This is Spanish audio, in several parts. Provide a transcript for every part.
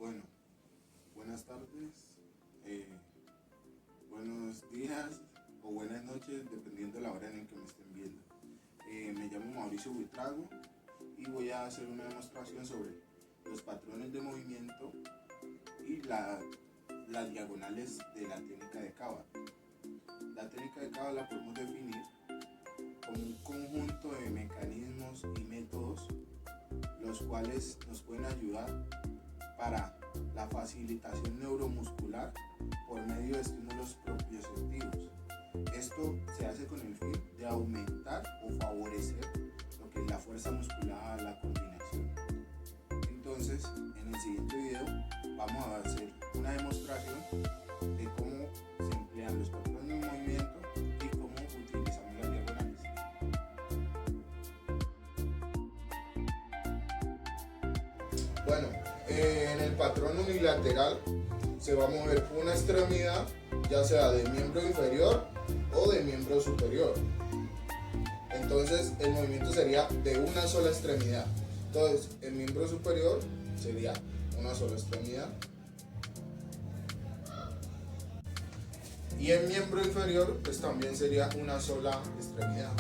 Bueno, buenas tardes, buenos días o buenas noches, dependiendo de la hora en que me estén viendo. Me llamo Mauricio Buitrago y voy a hacer una demostración sobre los patrones de movimiento y las diagonales de la técnica de Cava. La técnica de Cava la podemos definir como un conjunto de mecanismos y métodos los cuales nos pueden ayudar para la facilitación neuromuscular por medio de estímulos propioceptivos. Esto se hace con el fin de aumentar o favorecer lo que es la fuerza muscular, la coordinación. Entonces, en el siguiente video vamos a hacer una demostración de cómo se emplean los patrones de movimiento y cómo utilizamos las diagonales. Bueno, en el patrón unilateral se va a mover una extremidad, ya sea de miembro inferior o de miembro superior. Entonces el movimiento sería de una sola extremidad. Entonces el miembro superior sería una sola extremidad y el miembro inferior pues también sería una sola extremidad.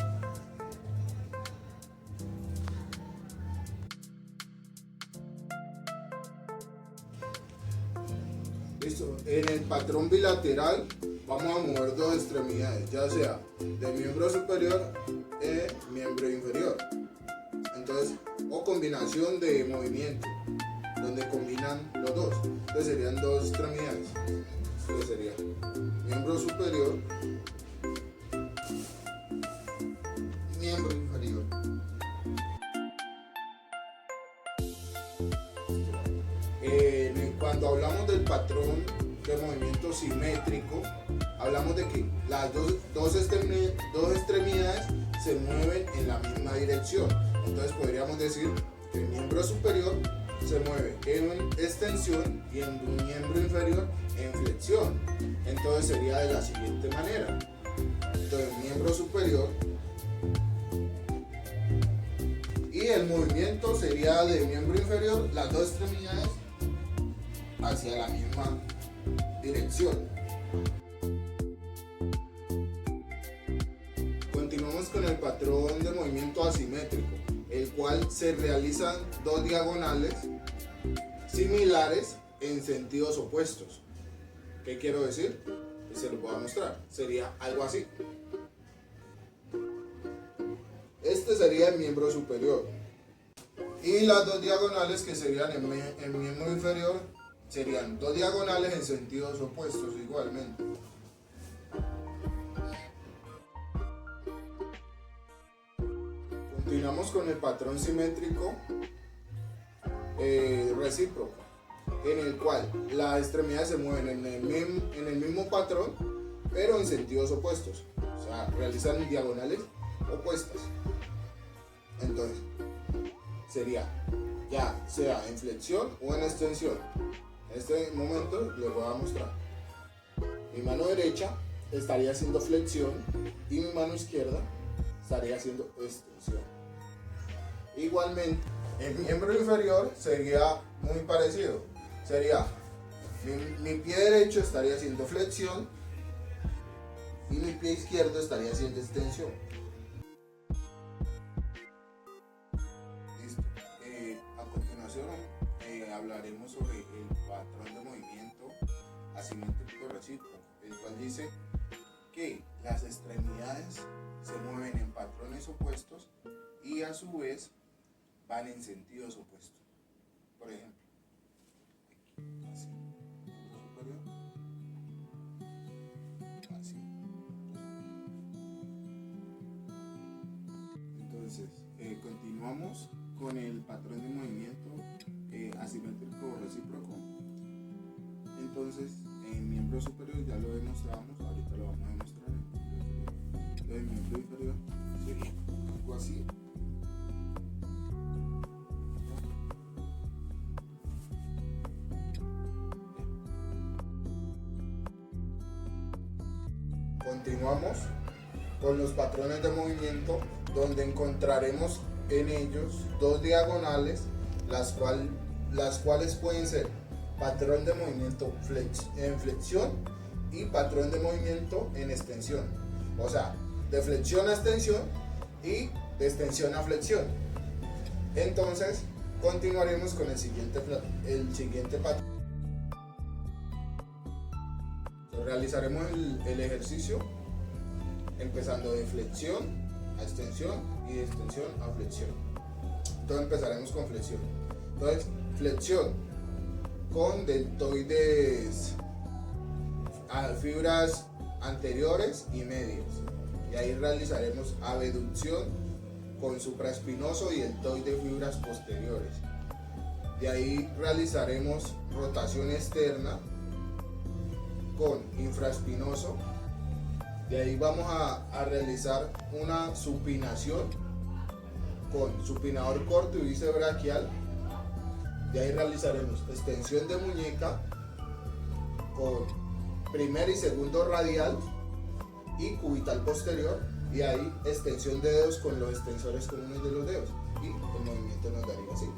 Listo. En el patrón bilateral vamos a mover dos extremidades, ya sea de miembro superior e miembro inferior. Entonces, o combinación de movimiento, donde combinan los dos. Entonces serían dos extremidades. Entonces sería miembro superior y miembro inferior. Cuando hablamos del patrón de movimiento simétrico, hablamos de que las dos extremidades se mueven en la misma dirección. Entonces podríamos decir que el miembro superior se mueve en extensión y el miembro inferior en flexión. Entonces sería de la siguiente manera. Entonces el miembro superior y el movimiento sería de miembro inferior, las dos extremidades hacia la misma dirección. Continuamos con el patrón de movimiento asimétrico, el cual se realizan dos diagonales similares en sentidos opuestos. ¿Qué quiero decir? Se lo voy a mostrar. Sería algo así. Este sería el miembro superior y las dos diagonales que serían el miembro inferior serían dos diagonales en sentidos opuestos igualmente. Continuamos con el patrón simétrico recíproco, en el cual las extremidades se mueven en el mismo patrón, pero en sentidos opuestos. O sea, realizan diagonales opuestas. Entonces, sería ya sea en flexión o en extensión. En este momento les voy a mostrar. Mi mano derecha estaría haciendo flexión y mi mano izquierda estaría haciendo extensión. Igualmente, el miembro inferior sería muy parecido. Sería mi pie derecho estaría haciendo flexión y mi pie izquierdo estaría haciendo extensión. Listo. A continuación hablaremos sobre el patrón de movimiento asimétrico recíproco, el cual dice que las extremidades se mueven en patrones opuestos y a su vez van en sentidos opuestos. Por ejemplo, así, superior, así. Entonces, continuamos con el patrón de movimiento asimétrico recíproco. Entonces, en miembro superior ya lo demostramos, ahorita lo vamos a demostrar. El miembro inferior sería algo así. Continuamos con los patrones de movimiento, donde encontraremos en ellos dos diagonales, las cuales pueden ser patrón de movimiento en flexión y patrón de movimiento en extensión. O sea, de flexión a extensión y de extensión a flexión. Entonces, continuaremos con el siguiente patrón. Realizaremos el ejercicio empezando de flexión a extensión y de extensión a flexión. Entonces empezaremos con flexión. Entonces, flexión con deltoides a fibras anteriores y medios. Y ahí realizaremos abducción con supraespinoso y deltoide fibras posteriores. De ahí realizaremos rotación externa con infraespinoso. De ahí vamos a realizar una supinación con supinador corto y bíceps braquial. De ahí realizaremos extensión de muñeca con primer y segundo radial y cubital posterior. Y ahí extensión de dedos con los extensores comunes de los dedos. Y el movimiento nos daría así.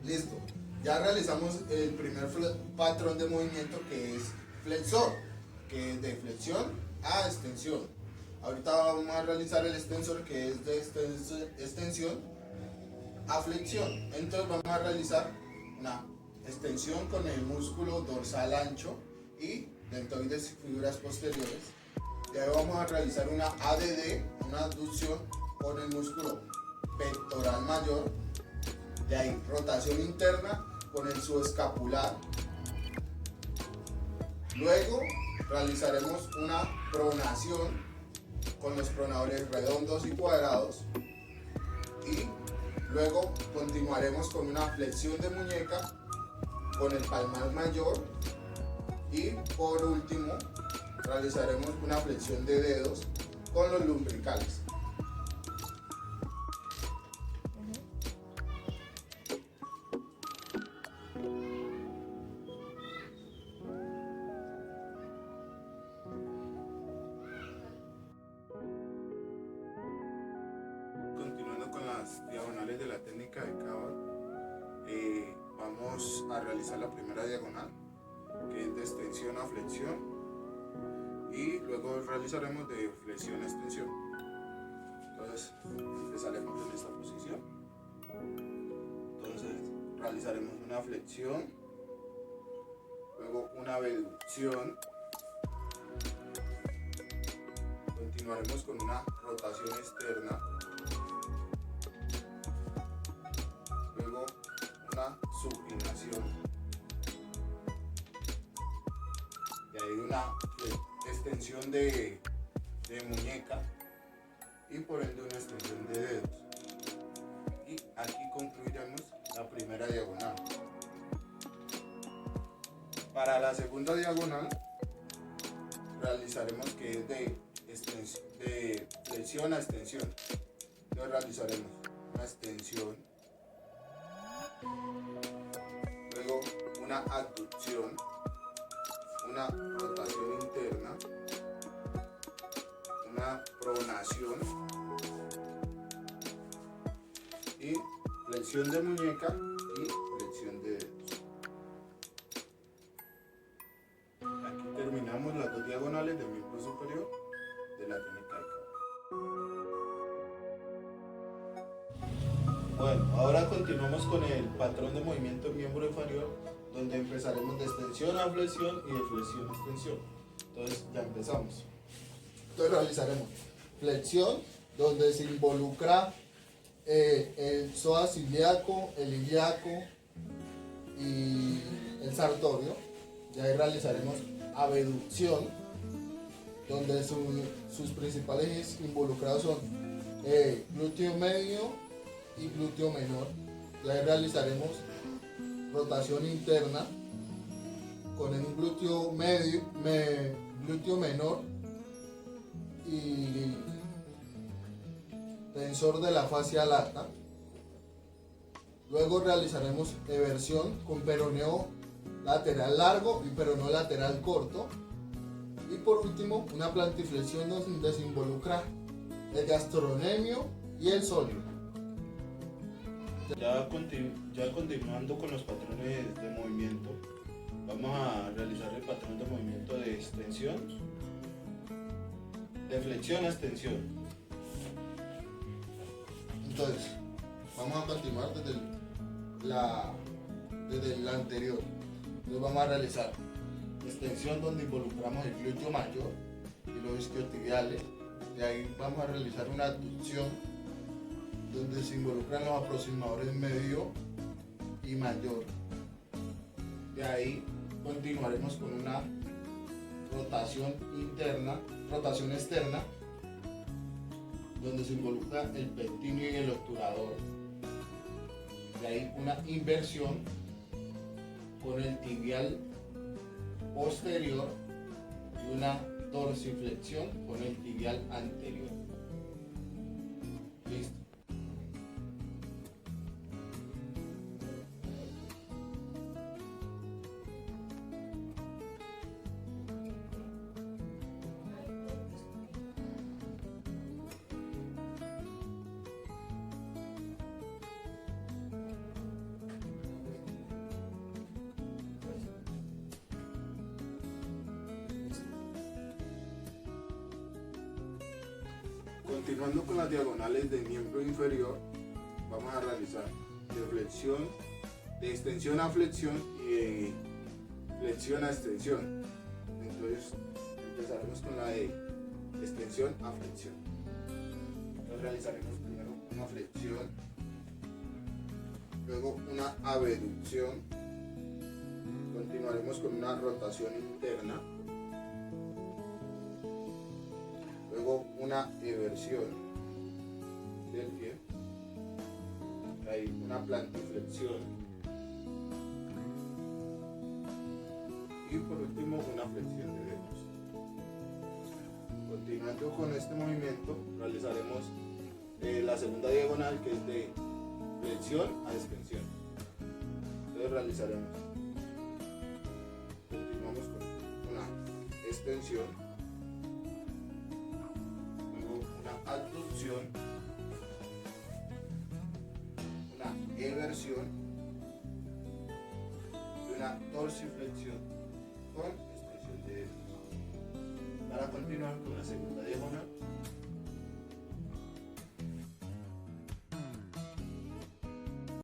Listo, ya realizamos el primer patrón de movimiento, que es flexor, que es de flexión a extensión. Ahorita vamos a realizar el extensor, que es de extensión a flexión. Entonces vamos a realizar una extensión con el músculo dorsal ancho y deltoides fibras posteriores. De ahí vamos a realizar una ADD, una abducción con el músculo pectoral mayor. De ahí rotación interna con el subescapular. Luego realizaremos una pronación con los pronadores redondos y cuadrados. Y luego continuaremos con una flexión de muñeca con el palmar mayor. Y por último realizaremos una flexión de dedos con los lumbricales. Diagonales de la técnica de Cava, vamos a realizar la primera diagonal, que es de extensión a flexión, y luego realizaremos de flexión a extensión. Entonces empezaremos en esta posición. Entonces realizaremos una flexión, luego una abducción, continuaremos con una rotación externa, luego una supinación, y ahí una extensión de muñeca y por ende una extensión de dedos, y aquí concluiremos la primera diagonal. Para la segunda diagonal realizaremos, que es de flexión a extensión. Entonces realizaremos una extensión, luego una abducción, una rotación interna, una pronación y flexión de muñeca y flexión de dedos. Aquí terminamos las dos diagonales del miembro superior de la técnica de Cava. Bueno, ahora continuamos con el patrón de movimiento en miembro inferior, donde empezaremos de extensión a flexión y de flexión a extensión. Entonces ya empezamos. Entonces realizaremos flexión, donde se involucra el psoas ilíaco, el ilíaco y el sartorio. Ya ahí realizaremos abducción, donde sus principales involucrados son glúteo medio y glúteo menor. Ya ahí realizaremos rotación interna con el glúteo medio, glúteo menor y tensor de la fascia lata. Luego realizaremos eversión con peroneo lateral largo, pero no lateral corto. Y por último, una plantiflexión donde se involucra el gastrocnemio y el sóleo. Ya continuando con los patrones de movimiento, vamos a realizar el patrón de movimiento de extensión, de flexión a extensión. Entonces, vamos a continuar desde el anterior. Entonces vamos a realizar extensión donde involucramos el glúteo mayor y los isquiotibiales. De ahí vamos a realizar una abducción donde se involucran los aproximadores medio y mayor. De ahí continuaremos con una rotación externa, donde se involucra el pectíneo y el obturador. De ahí una inversión con el tibial posterior y una dorsiflexión con el tibial anterior. Listo. Continuando con las diagonales del miembro inferior, vamos a realizar de extensión a flexión y de flexión a extensión. Entonces empezaremos con la de extensión a flexión. Entonces realizaremos primero una flexión, luego una abducción, continuaremos con una rotación interna, luego una eversión del pie, ahí una plantiflexión y por último una flexión de dedos. Continuando con este movimiento realizaremos la segunda diagonal, que es de flexión a extensión. Entonces continuamos con una extensión, abducción, una eversión y una dorsiflexión con extensión de dedos. Para continuar con la segunda diagonal,